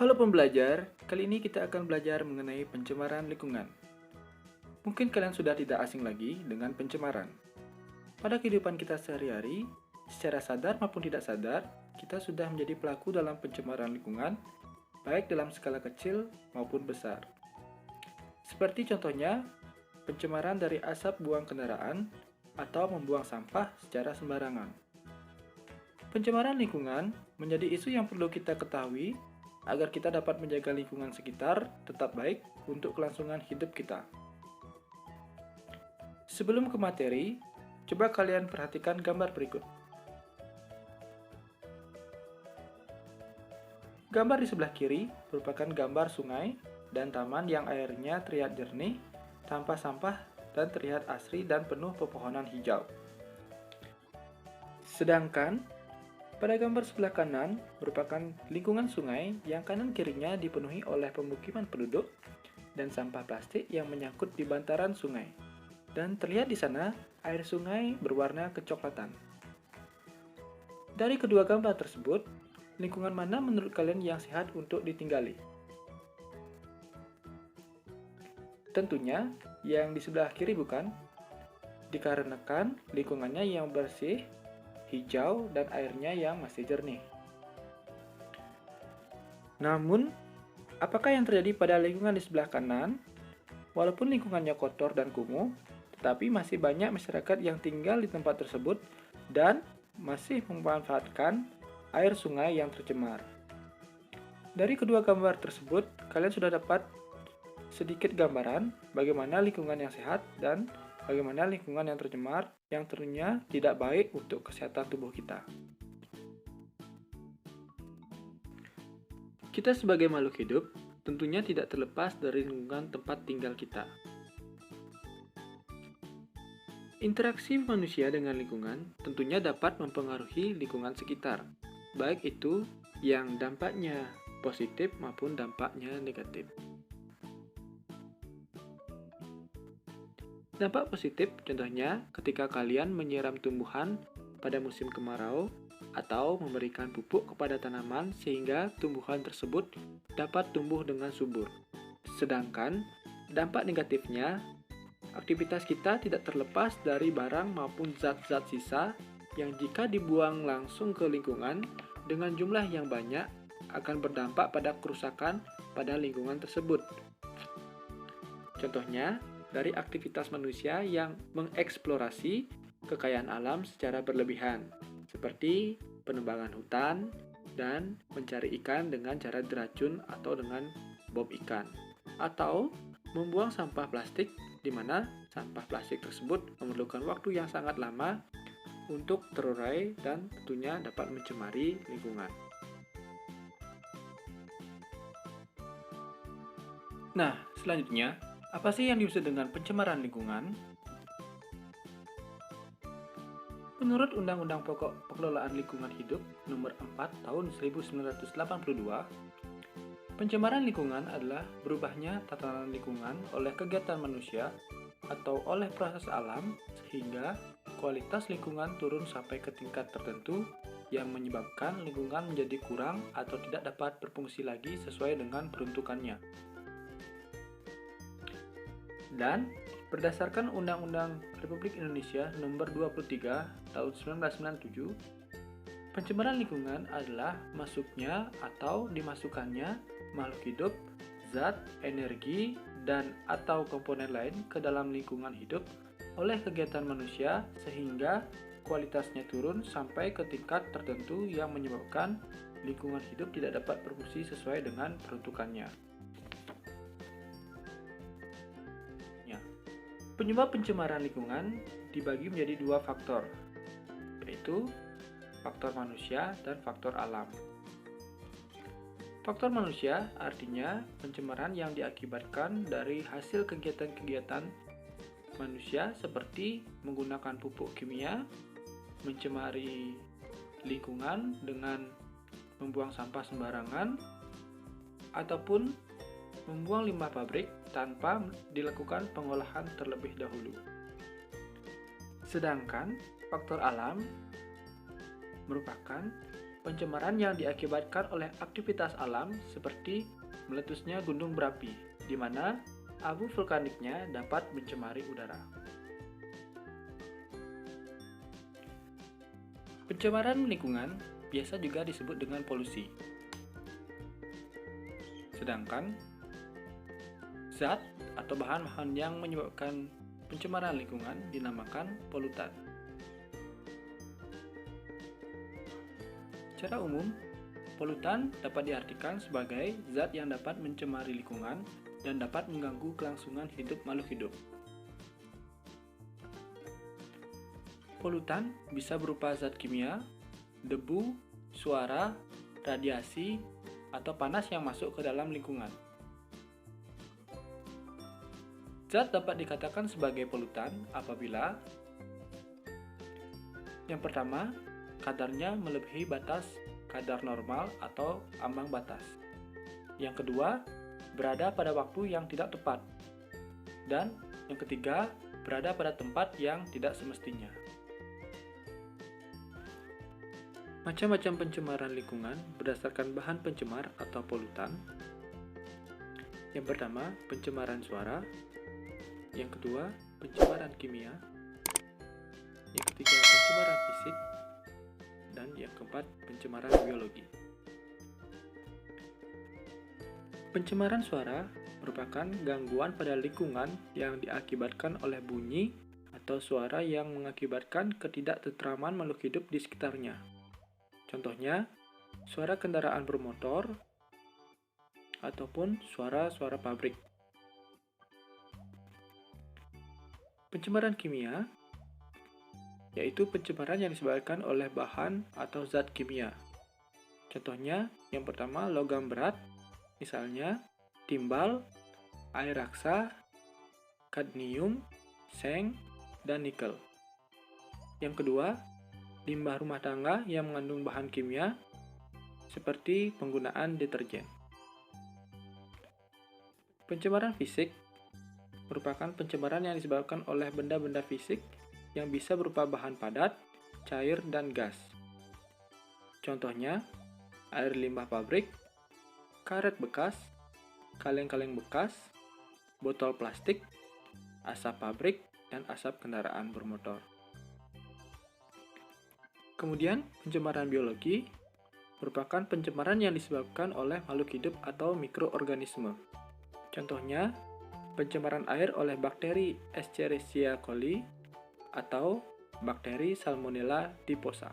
Halo pembelajar, kali ini kita akan belajar mengenai pencemaran lingkungan. Mungkin kalian sudah tidak asing lagi dengan pencemaran. Pada kehidupan kita sehari-hari, secara sadar maupun tidak sadar, kita sudah menjadi pelaku dalam pencemaran lingkungan, baik dalam skala kecil maupun besar. Seperti contohnya, pencemaran dari asap buang kendaraan atau membuang sampah secara sembarangan. Pencemaran lingkungan menjadi isu yang perlu kita ketahui agar kita dapat menjaga lingkungan sekitar tetap baik untuk kelangsungan hidup kita. Sebelum ke materi, coba kalian perhatikan gambar berikut. Gambar di sebelah kiri merupakan gambar sungai dan taman yang airnya terlihat jernih, tanpa sampah, dan terlihat asri dan penuh pepohonan hijau. Sedangkan pada gambar sebelah kanan merupakan lingkungan sungai yang kanan kirinya dipenuhi oleh pemukiman penduduk dan sampah plastik yang menyangkut di bantaran sungai. Dan terlihat di sana air sungai berwarna kecoklatan. Dari kedua gambar tersebut, lingkungan mana menurut kalian yang sehat untuk ditinggali? Tentunya yang di sebelah kiri bukan? Dikarenakan lingkungannya yang bersih, hijau, dan airnya yang masih jernih. Namun, apakah yang terjadi pada lingkungan di sebelah kanan? Walaupun lingkungannya kotor dan kumuh, tetapi masih banyak masyarakat yang tinggal di tempat tersebut dan masih memanfaatkan air sungai yang tercemar. Dari kedua gambar tersebut, kalian sudah dapat sedikit gambaran bagaimana lingkungan yang sehat dan bagaimana lingkungan yang tercemar yang tentunya tidak baik untuk kesehatan tubuh kita. Kita sebagai makhluk hidup tentunya tidak terlepas dari lingkungan tempat tinggal kita. Interaksi manusia dengan lingkungan tentunya dapat mempengaruhi lingkungan sekitar, baik itu yang dampaknya positif maupun dampaknya negatif. Dampak positif contohnya ketika kalian menyiram tumbuhan pada musim kemarau atau memberikan pupuk kepada tanaman sehingga tumbuhan tersebut dapat tumbuh dengan subur. Sedangkan dampak negatifnya, aktivitas kita tidak terlepas dari barang maupun zat-zat sisa yang jika dibuang langsung ke lingkungan dengan jumlah yang banyak akan berdampak pada kerusakan pada lingkungan tersebut. Contohnya, dari aktivitas manusia yang mengeksplorasi kekayaan alam secara berlebihan, seperti penebangan hutan dan mencari ikan dengan cara diracun atau dengan bom ikan, atau membuang sampah plastik di mana sampah plastik tersebut memerlukan waktu yang sangat lama untuk terurai dan tentunya dapat mencemari lingkungan. Nah, selanjutnya, apa sih yang dimaksud dengan pencemaran lingkungan? Menurut Undang-Undang Pokok Pengelolaan Lingkungan Hidup Nomor 4 Tahun 1982, pencemaran lingkungan adalah berubahnya tatanan lingkungan oleh kegiatan manusia atau oleh proses alam sehingga kualitas lingkungan turun sampai ke tingkat tertentu yang menyebabkan lingkungan menjadi kurang atau tidak dapat berfungsi lagi sesuai dengan peruntukannya. Dan berdasarkan Undang-Undang Republik Indonesia Nomor 23 Tahun 1997, pencemaran lingkungan adalah masuknya atau dimasukkannya makhluk hidup, zat, energi, dan atau komponen lain ke dalam lingkungan hidup oleh kegiatan manusia sehingga kualitasnya turun sampai ke tingkat tertentu yang menyebabkan lingkungan hidup tidak dapat berfungsi sesuai dengan peruntukannya. Penyebab pencemaran lingkungan dibagi menjadi dua faktor, yaitu faktor manusia dan faktor alam. Faktor manusia artinya pencemaran yang diakibatkan dari hasil kegiatan-kegiatan manusia seperti menggunakan pupuk kimia, mencemari lingkungan dengan membuang sampah sembarangan, ataupun membuang limbah pabrik tanpa dilakukan pengolahan terlebih dahulu. Sedangkan faktor alam merupakan Pencemaran yang diakibatkan oleh aktivitas alam seperti meletusnya gunung berapi, di mana abu vulkaniknya dapat mencemari udara. Pencemaran lingkungan biasa juga disebut dengan polusi. Sedangkan zat atau bahan-bahan yang menyebabkan pencemaran lingkungan dinamakan polutan. Secara umum, polutan dapat diartikan sebagai zat yang dapat mencemari lingkungan dan dapat mengganggu kelangsungan hidup makhluk hidup. Polutan bisa berupa zat kimia, debu, suara, radiasi, atau panas yang masuk ke dalam lingkungan. Zat dapat dikatakan sebagai polutan apabila yang pertama, kadarnya melebihi batas kadar normal atau ambang batas. Yang kedua, berada pada waktu yang tidak tepat. Dan yang ketiga, berada pada tempat yang tidak semestinya. Macam-macam pencemaran lingkungan berdasarkan bahan pencemar atau polutan. Yang pertama, pencemaran suara. Yang kedua, pencemaran kimia. Yang ketiga, pencemaran fisik. Dan yang keempat, pencemaran biologi. Pencemaran suara merupakan gangguan pada lingkungan yang diakibatkan oleh bunyi atau suara yang mengakibatkan ketidaktentraman makhluk hidup di sekitarnya. Contohnya, suara kendaraan bermotor ataupun suara-suara pabrik. Pencemaran kimia yaitu pencemaran yang disebabkan oleh bahan atau zat kimia. Contohnya, yang pertama logam berat, misalnya timbal, air raksa, kadmium, seng, dan nikel. Yang kedua, limbah rumah tangga yang mengandung bahan kimia, seperti penggunaan deterjen. Pencemaran fisik merupakan pencemaran yang disebabkan oleh benda-benda fisik yang bisa berupa bahan padat, cair, dan gas. Contohnya, air limbah pabrik, karet bekas, kaleng-kaleng bekas, botol plastik, asap pabrik, dan asap kendaraan bermotor. Kemudian, pencemaran biologi merupakan pencemaran yang disebabkan oleh makhluk hidup atau mikroorganisme. Contohnya, pencemaran air oleh bakteri Escherichia coli atau bakteri Salmonella typhosa.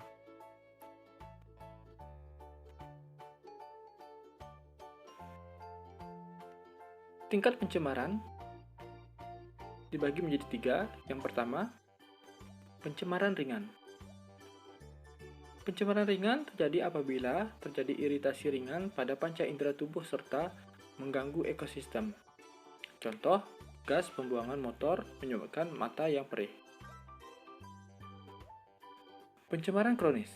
Tingkat pencemaran dibagi menjadi 3. Yang pertama, pencemaran ringan. Pencemaran ringan terjadi apabila terjadi iritasi ringan pada panca indera tubuh serta mengganggu ekosistem. Contoh, gas pembuangan motor menyebabkan mata yang perih. Pencemaran kronis.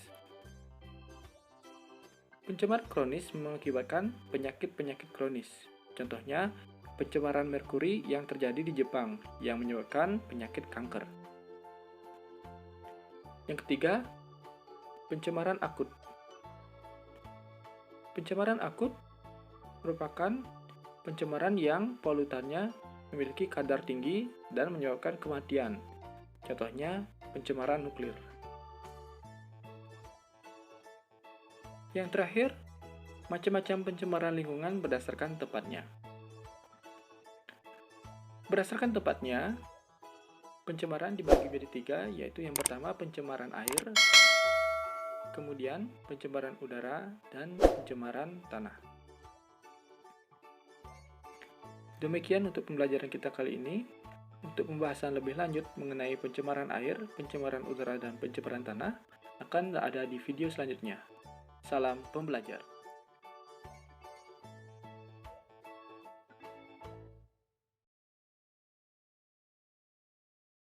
Pencemaran kronis mengakibatkan penyakit-penyakit kronis. Contohnya, pencemaran merkuri yang terjadi di Jepang yang menyebabkan penyakit kanker. Yang ketiga, pencemaran akut. Pencemaran akut merupakan pencemaran yang polutannya memiliki kadar tinggi dan menyebabkan kematian. Contohnya, pencemaran nuklir. Yang terakhir, macam-macam pencemaran lingkungan berdasarkan tempatnya. Berdasarkan tempatnya, pencemaran dibagi menjadi 3, yaitu yang pertama pencemaran air, kemudian pencemaran udara, dan pencemaran tanah. Demikian untuk pembelajaran kita kali ini. Untuk pembahasan lebih lanjut mengenai pencemaran air, pencemaran udara, dan pencemaran tanah akan ada di video selanjutnya. Salam pembelajar.